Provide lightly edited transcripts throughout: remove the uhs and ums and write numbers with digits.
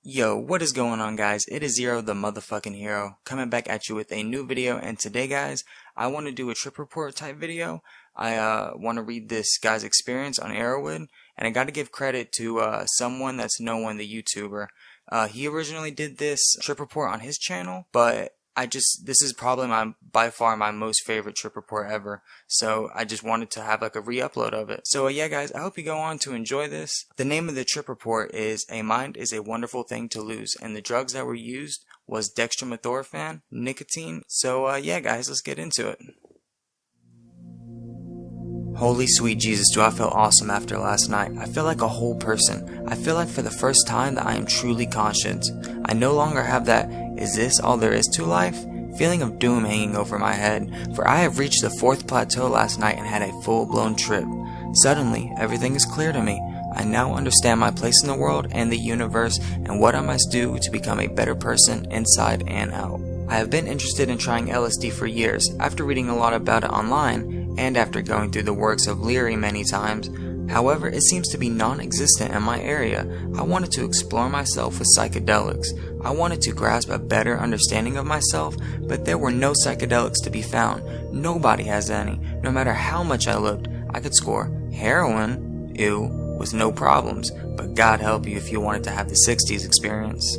Yo, what is going on, guys? It is Zero the motherfucking hero coming back at you with a new video, and today, guys, I want to do a trip report type video. I want to read this guy's experience on Arrowwood, and I got to give credit to someone that's known, the YouTuber. He originally did this trip report on his channel, but this is probably by far my most favorite trip report ever, so I just wanted to have like a re-upload of it. So yeah, guys, I hope you go on to enjoy this. The name of the trip report is "A Mind is a Wonderful Thing to Lose," and the drugs that were used was dextromethorphan, nicotine. So yeah, guys, let's get into it. Holy sweet Jesus, do I feel awesome after last night. I feel like a whole person. I feel like for the first time that I am truly conscious. I no longer have that "is this all there is to life?" feeling of doom hanging over my head, for I have reached the 4th plateau last night and had a full-blown trip. Suddenly, everything is clear to me. I now understand my place in the world and the universe and what I must do to become a better person inside and out. I have been interested in trying LSD for years, after reading a lot about it online, and after going through the works of Leary many times. However, it seems to be non-existent in my area. I wanted to explore myself with psychedelics. I wanted to grasp a better understanding of myself, but there were no psychedelics to be found. Nobody has any. No matter how much I looked, I could score heroin, ew, with no problems, but God help you if you wanted to have the 60s experience.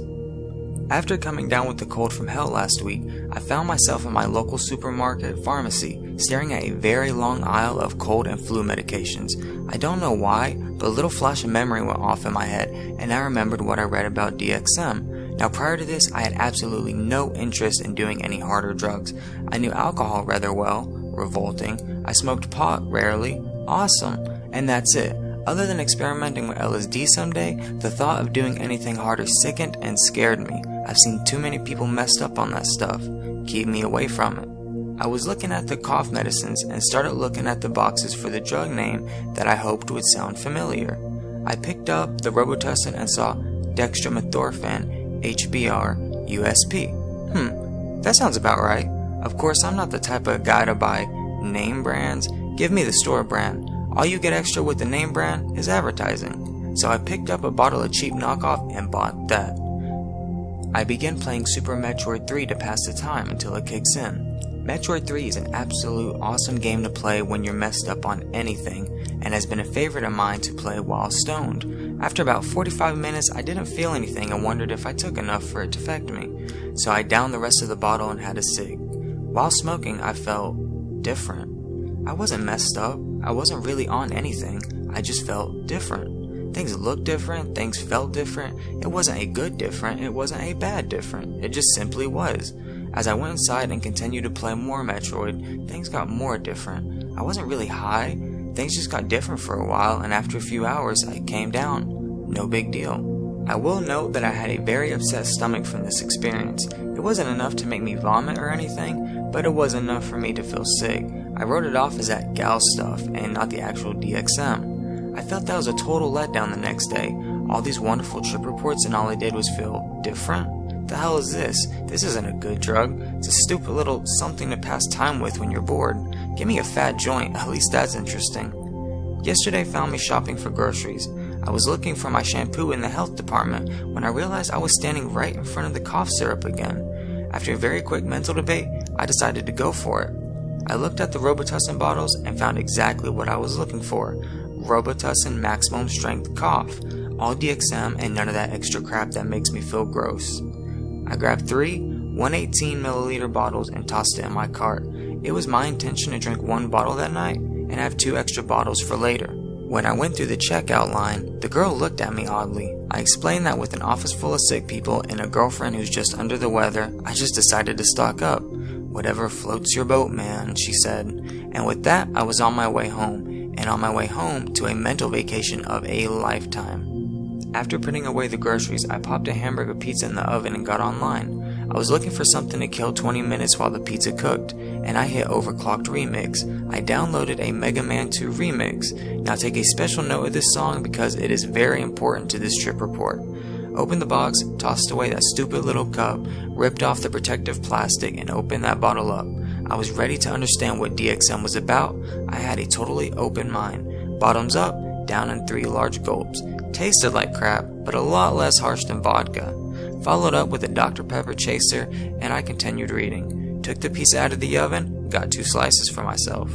After coming down with the cold from hell last week, I found myself in my local supermarket pharmacy, staring at a very long aisle of cold and flu medications. I don't know why, but a little flash of memory went off in my head, and I remembered what I read about DXM. Now prior to this, I had absolutely no interest in doing any harder drugs. I knew alcohol rather well, revolting. I smoked pot rarely, awesome, and that's it. Other than experimenting with LSD someday, the thought of doing anything harder sickened and scared me. I've seen too many people messed up on that stuff. Keep me away from it. I was looking at the cough medicines and started looking at the boxes for the drug name that I hoped would sound familiar. I picked up the Robitussin and saw dextromethorphan HBr USP. That sounds about right. Of course, I'm not the type of guy to buy name brands. Give me the store brand. All you get extra with the name brand is advertising. So I picked up a bottle of cheap knockoff and bought that. I began playing Super Metroid 3 to pass the time until it kicks in. Metroid 3 is an absolute awesome game to play when you're messed up on anything, and has been a favorite of mine to play while stoned. After about 45 minutes, I didn't feel anything and wondered if I took enough for it to affect me. So I downed the rest of the bottle and had a cig. While smoking, I felt different. I wasn't messed up. I wasn't really on anything. I just felt different. Things looked different. Things felt different. It wasn't a good different. It wasn't a bad different. It just simply was. As I went inside and continued to play more Metroid, things got more different. I wasn't really high. Things just got different for a while, and after a few hours, I came down. No big deal. I will note that I had a very upset stomach from this experience. It wasn't enough to make me vomit or anything, but it was enough for me to feel sick. I wrote it off as that gal stuff and not the actual DXM. I felt that was a total letdown the next day. All these wonderful trip reports and all I did was feel different. The hell is this? This isn't a good drug. It's a stupid little something to pass time with when you're bored. Give me a fat joint, at least that's interesting. Yesterday found me shopping for groceries. I was looking for my shampoo in the health department when I realized I was standing right in front of the cough syrup again. After a very quick mental debate, I decided to go for it. I looked at the Robitussin bottles and found exactly what I was looking for. Robitussin Maximum Strength Cough. All DXM and none of that extra crap that makes me feel gross. I grabbed 3 118 milliliter bottles and tossed it in my cart. It was my intention to drink 1 bottle that night and have 2 extra bottles for later. When I went through the checkout line, the girl looked at me oddly. I explained that with an office full of sick people and a girlfriend who's just under the weather, I just decided to stock up. "Whatever floats your boat, man," she said. And with that, I was on my way home, and on my way home to a mental vacation of a lifetime. After putting away the groceries, I popped a hamburger pizza in the oven and got online. I was looking for something to kill 20 minutes while the pizza cooked, and I hit Overclocked Remix. I downloaded a Mega Man 2 remix. Now take a special note of this song because it is very important to this trip report. Opened the box, tossed away that stupid little cup, ripped off the protective plastic, and opened that bottle up. I was ready to understand what DXM was about. I had a totally open mind. Bottoms up, down in 3 large gulps. Tasted like crap, but a lot less harsh than vodka. Followed up with a Dr. Pepper chaser, and I continued reading. Took the pizza out of the oven, got 2 slices for myself.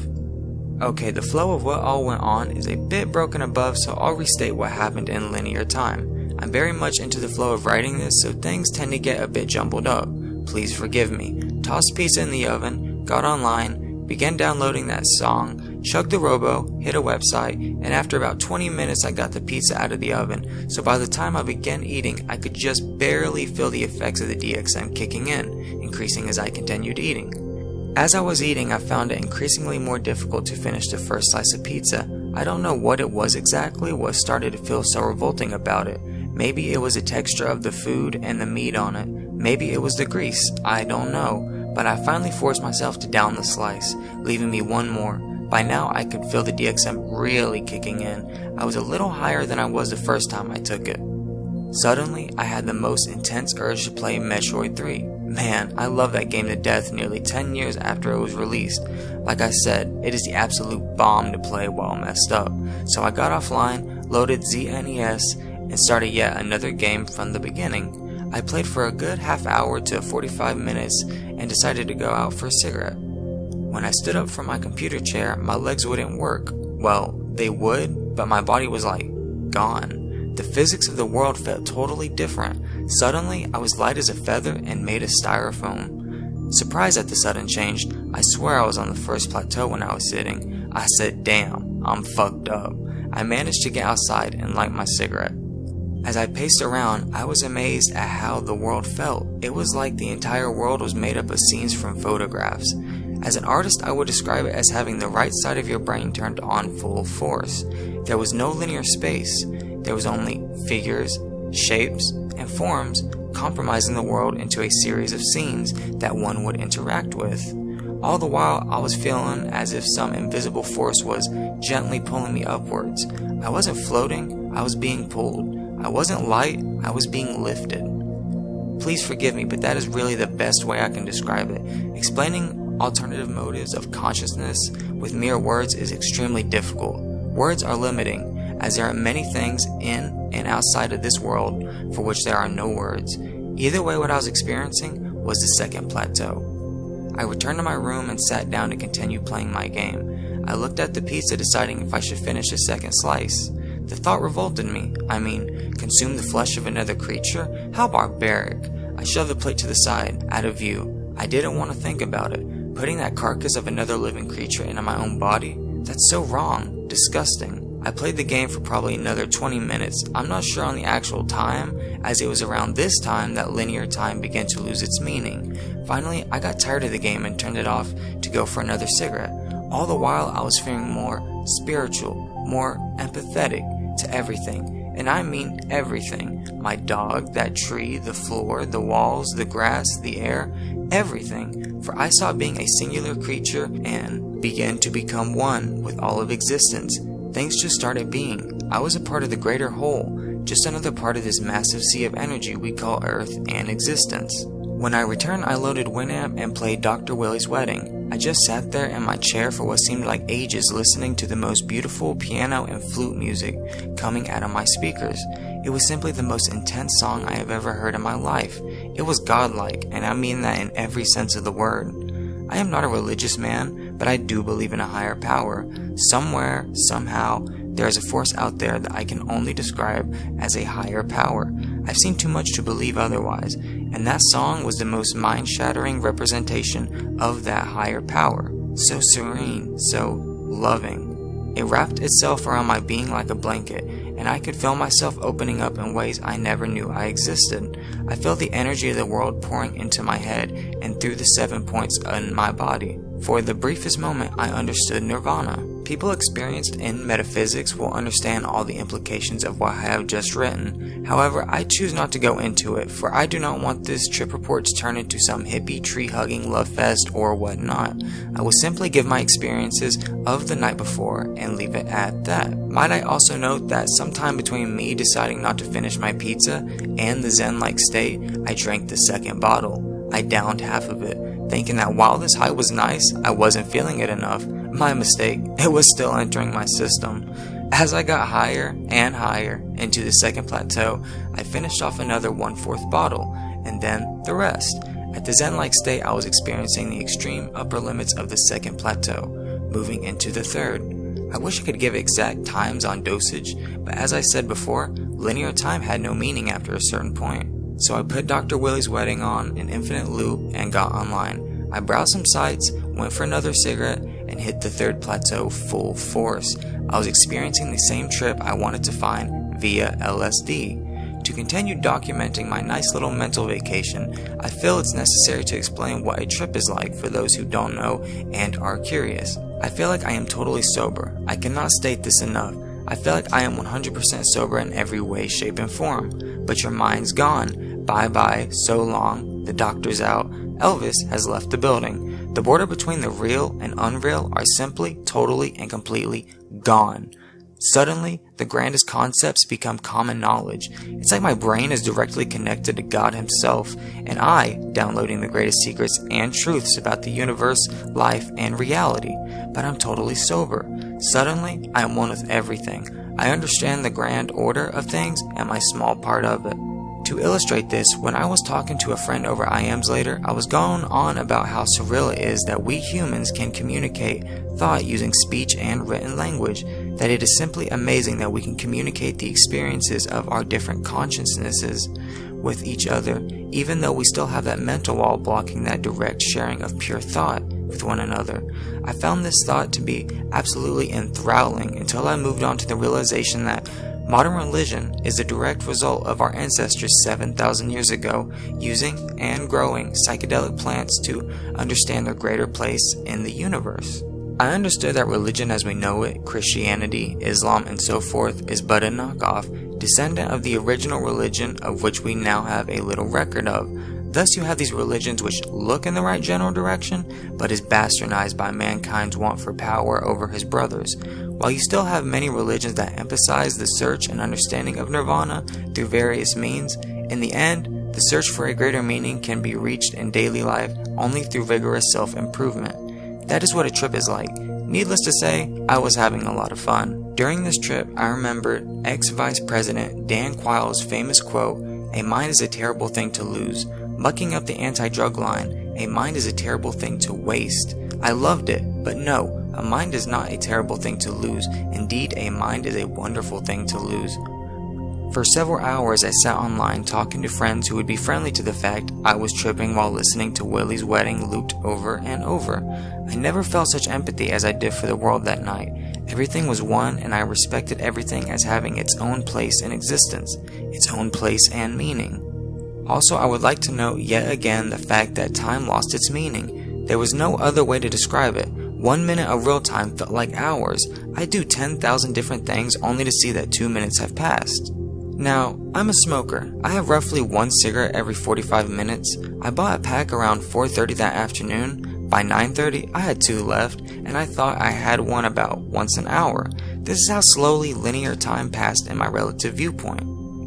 Okay, the flow of what all went on is a bit broken above, so I'll restate what happened in linear time. I'm very much into the flow of writing this, so things tend to get a bit jumbled up. Please forgive me. Tossed pizza in the oven, got online, began downloading that song, chugged the robo, hit a website, and after about 20 minutes I got the pizza out of the oven, so by the time I began eating I could just barely feel the effects of the DXM kicking in, increasing as I continued eating. As I was eating, I found it increasingly more difficult to finish the first slice of pizza. I don't know what it was exactly, what started to feel so revolting about it. Maybe it was the texture of the food and the meat on it. Maybe it was the grease, I don't know. But I finally forced myself to down the slice, leaving me one more. By now I could feel the DXM really kicking in. I was a little higher than I was the first time I took it. Suddenly, I had the most intense urge to play Metroid 3. Man, I love that game to death nearly 10 years after it was released. Like I said, it is the absolute bomb to play while messed up. So I got offline, loaded ZNES, and started yet another game from the beginning. I played for a good half hour to 45 minutes and decided to go out for a cigarette. When I stood up from my computer chair, my legs wouldn't work. Well, they would, but my body was like, gone. The physics of the world felt totally different. Suddenly, I was light as a feather and made of styrofoam. Surprised at the sudden change, I swear I was on the first plateau when I was sitting. I said, damn, I'm fucked up. I managed to get outside and light my cigarette. As I paced around, I was amazed at how the world felt. It was like the entire world was made up of scenes from photographs. As an artist, I would describe it as having the right side of your brain turned on full force. There was no linear space. There was only figures, shapes, and forms compromising the world into a series of scenes that one would interact with. All the while, I was feeling as if some invisible force was gently pulling me upwards. I wasn't floating, I was being pulled. I wasn't light, I was being lifted. Please forgive me, but that is really the best way I can describe it. Explaining alternative motives of consciousness with mere words is extremely difficult. Words are limiting, as there are many things in and outside of this world for which there are no words. Either way, what I was experiencing was the second plateau. I returned to my room and sat down to continue playing my game. I looked at the pizza, deciding if I should finish the second slice. The thought revolted me. Consume the flesh of another creature? How barbaric. I shoved the plate to the side, out of view. I didn't want to think about it. Putting that carcass of another living creature into my own body? That's so wrong. Disgusting. I played the game for probably another 20 minutes. I'm not sure on the actual time, as it was around this time that linear time began to lose its meaning. Finally, I got tired of the game and turned it off to go for another cigarette. All the while, I was feeling more spiritual, more empathetic to everything. And I mean everything. My dog, that tree, the floor, the walls, the grass, the air, everything. For I saw being a singular creature and began to become one with all of existence. Things just started being. I was a part of the greater whole, just another part of this massive sea of energy we call Earth and existence. When I returned, I loaded Winamp and played Dr. Willie's Wedding. I just sat there in my chair for what seemed like ages, listening to the most beautiful piano and flute music coming out of my speakers. It was simply the most intense song I have ever heard in my life. It was godlike, and I mean that in every sense of the word. I am not a religious man, but I do believe in a higher power. Somewhere, somehow, there is a force out there that I can only describe as a higher power. I've seen too much to believe otherwise, and that song was the most mind-shattering representation of that higher power. So serene, so loving. It wrapped itself around my being like a blanket, and I could feel myself opening up in ways I never knew I existed. I felt the energy of the world pouring into my head and through the 7 points in my body. For the briefest moment, I understood nirvana. People experienced in metaphysics will understand all the implications of what I have just written. However, I choose not to go into it, for I do not want this trip report to turn into some hippie tree-hugging love fest or whatnot. I will simply give my experiences of the night before and leave it at that. Might I also note that sometime between me deciding not to finish my pizza and the zen-like state, I drank the second bottle. I downed half of it, thinking that while this high was nice, I wasn't feeling it enough. My mistake, it was still entering my system. As I got higher and higher into the second plateau, I finished off another 1/4 bottle, and then the rest. At the zen-like state, I was experiencing the extreme upper limits of the second plateau, moving into the third. I wish I could give exact times on dosage, but as I said before, linear time had no meaning after a certain point. So I put Dr. Willie's Wedding on an infinite loop and got online. I browsed some sites, went for another cigarette, and hit the third plateau full force. I was experiencing the same trip I wanted to find via LSD. To continue documenting my nice little mental vacation, I feel it's necessary to explain what a trip is like for those who don't know and are curious. I feel like I am totally sober. I cannot state this enough. I feel like I am 100% sober in every way, shape, and form. But your mind's gone. Bye-bye, so long, the doctor's out, Elvis has left the building. The border between the real and unreal are simply, totally, and completely gone. Suddenly, the grandest concepts become common knowledge. It's like my brain is directly connected to God himself, and I downloading the greatest secrets and truths about the universe, life, and reality. But I'm totally sober. Suddenly, I am one with everything. I understand the grand order of things and my small part of it. To illustrate this, when I was talking to a friend over IMs later, I was going on about how surreal it is that we humans can communicate thought using speech and written language, that it is simply amazing that we can communicate the experiences of our different consciousnesses with each other, even though we still have that mental wall blocking that direct sharing of pure thought with one another. I found this thought to be absolutely enthralling until I moved on to the realization that modern religion is a direct result of our ancestors 7,000 years ago using and growing psychedelic plants to understand their greater place in the universe. I understood that religion as we know it, Christianity, Islam, and so forth, is but a knockoff, descendant of the original religion of which we now have a little record of. Thus you have these religions which look in the right general direction, but is bastardized by mankind's want for power over his brothers. While you still have many religions that emphasize the search and understanding of nirvana through various means, in the end, the search for a greater meaning can be reached in daily life only through vigorous self-improvement. That is what a trip is like. Needless to say, I was having a lot of fun. During this trip, I remembered ex-Vice President Dan Quile's famous quote, "A mind is a terrible thing to lose." Mucking up the anti-drug line, "A mind is a terrible thing to waste." I loved it, but no, a mind is not a terrible thing to lose. Indeed, a mind is a wonderful thing to lose. For several hours I sat online talking to friends who would be friendly to the fact I was tripping while listening to Willie's Wedding looped over and over. I never felt such empathy as I did for the world that night. Everything was one, and I respected everything as having its own place in existence, its own place and meaning. Also, I would like to note yet again the fact that time lost its meaning. There was no other way to describe it. 1 minute of real time felt like hours. I do 10,000 different things only to see that 2 minutes have passed. Now, I'm a smoker. I have roughly one cigarette every 45 minutes. I bought a pack around 4:30 that afternoon. By 9:30, I had 2 left, and I thought I had one about once an hour. This is how slowly linear time passed in my relative viewpoint.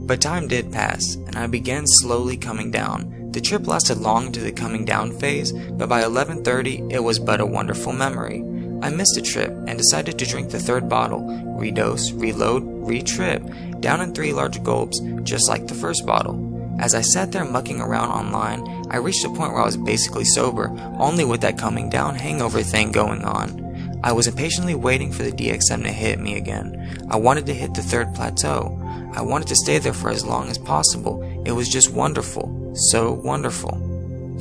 But time did pass, and I began slowly coming down. The trip lasted long into the coming down phase, but by 11:30, it was but a wonderful memory. I missed a trip and decided to drink the 3rd bottle, redose, reload, re-trip, down in 3 large gulps, just like the first bottle. As I sat there mucking around online, I reached a point where I was basically sober, only with that coming down hangover thing going on. I was impatiently waiting for the DXM to hit me again. I wanted to hit the 3rd plateau. I wanted to stay there for as long as possible. It was just wonderful. So wonderful.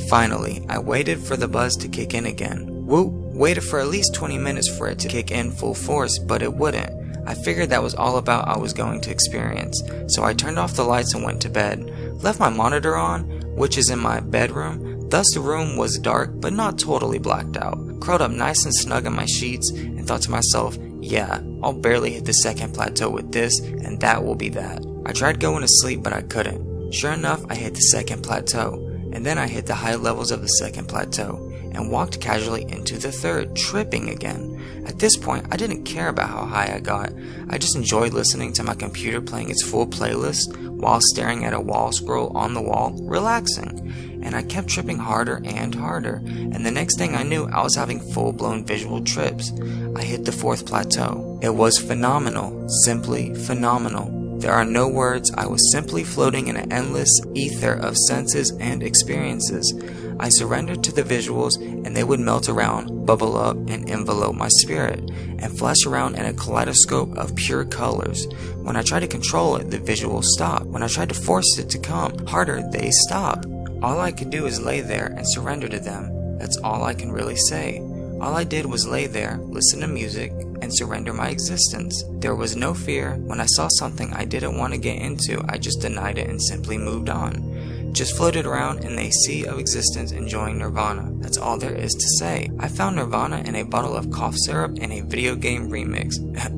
Finally, I waited for the buzz to kick in again. Waited for at least 20 minutes for it to kick in full force, but it wouldn't. I figured that was all about I was going to experience, so I turned off the lights and went to bed. Left my monitor on, which is in my bedroom, thus the room was dark but not totally blacked out. Curled up nice and snug in my sheets and thought to myself, yeah, I'll barely hit the 2nd plateau with this, and that will be that. I tried going to sleep, but I couldn't. Sure enough, I hit the 2nd plateau, and then I hit the high levels of the 2nd plateau, and walked casually into the 3rd, tripping again. At this point, I didn't care about how high I got. I just enjoyed listening to my computer playing its full playlist while staring at a wall scroll on the wall, relaxing. and I kept tripping harder and harder, and the next thing I knew, I was having full-blown visual trips. I hit the 4th plateau. It was phenomenal, simply phenomenal. There are no words. I was simply floating in an endless ether of senses and experiences. I surrendered to the visuals, and they would melt around, bubble up, and envelope my spirit, and flash around in a kaleidoscope of pure colors. When I tried to control it, the visuals stopped. When I tried to force it to come harder, they stopped. All I could do is lay there and surrender to them. That's all I can really say. All I did was lay there, listen to music, and surrender my existence. There was no fear. When I saw something I didn't want to get into, I just denied it and simply moved on. Just floated around in a sea of existence enjoying nirvana. That's all there is to say. I found nirvana in a bottle of cough syrup in a video game remix.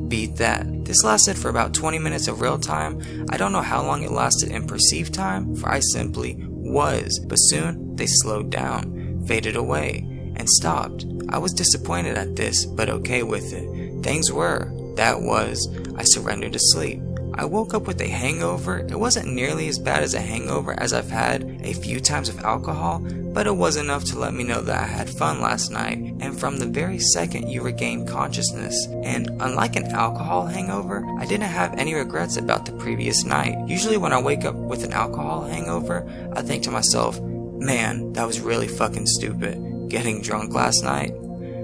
Beat that. This lasted for about 20 minutes of real time. I don't know how long it lasted in perceived time, for I simply was, but soon they slowed down, faded away, and stopped. I was disappointed at this, but okay with it. Things were. That was. I surrendered to sleep. I woke up with a hangover. It wasn't nearly as bad as a hangover as I've had a few times with alcohol, but it was enough to let me know that I had fun last night, and from the very second you regain consciousness. And unlike an alcohol hangover, I didn't have any regrets about the previous night. Usually when I wake up with an alcohol hangover, I think to myself, man, that was really fucking stupid, getting drunk last night.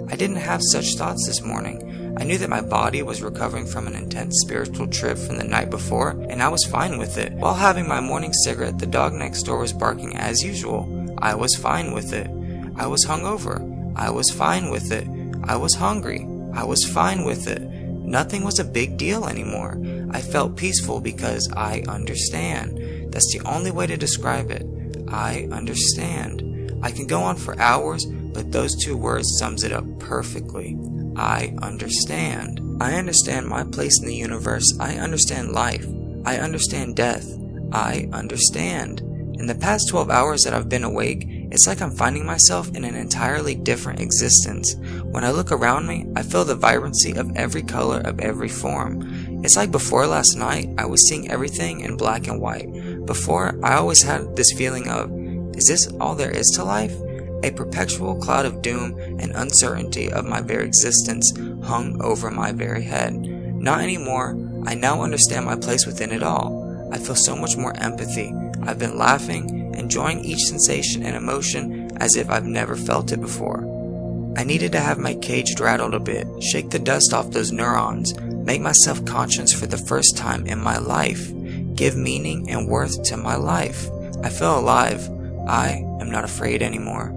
I didn't have such thoughts this morning. I knew that my body was recovering from an intense spiritual trip from the night before, and I was fine with it. While having my morning cigarette, the dog next door was barking as usual. I was fine with it. I was hungover. I was fine with it. I was hungry. I was fine with it. Nothing was a big deal anymore. I felt peaceful because I understand. That's the only way to describe it. I understand. I can go on for hours, but those 2 words sums it up perfectly. I understand. I understand my place in the universe. I understand life. I understand death. I understand. In the past 12 hours that I've been awake, it's like I'm finding myself in an entirely different existence. When I look around me, I feel the vibrancy of every color, of every form. It's like before last night, I was seeing everything in black and white. Before, I always had this feeling of, is this all there is to life? A perpetual cloud of doom and uncertainty of my very existence hung over my very head. Not anymore. I now understand my place within it all. I feel so much more empathy. I've been laughing, enjoying each sensation and emotion as if I've never felt it before. I needed to have my cage rattled a bit, shake the dust off those neurons, make myself conscious for the first time in my life, give meaning and worth to my life. I feel alive. I am not afraid anymore.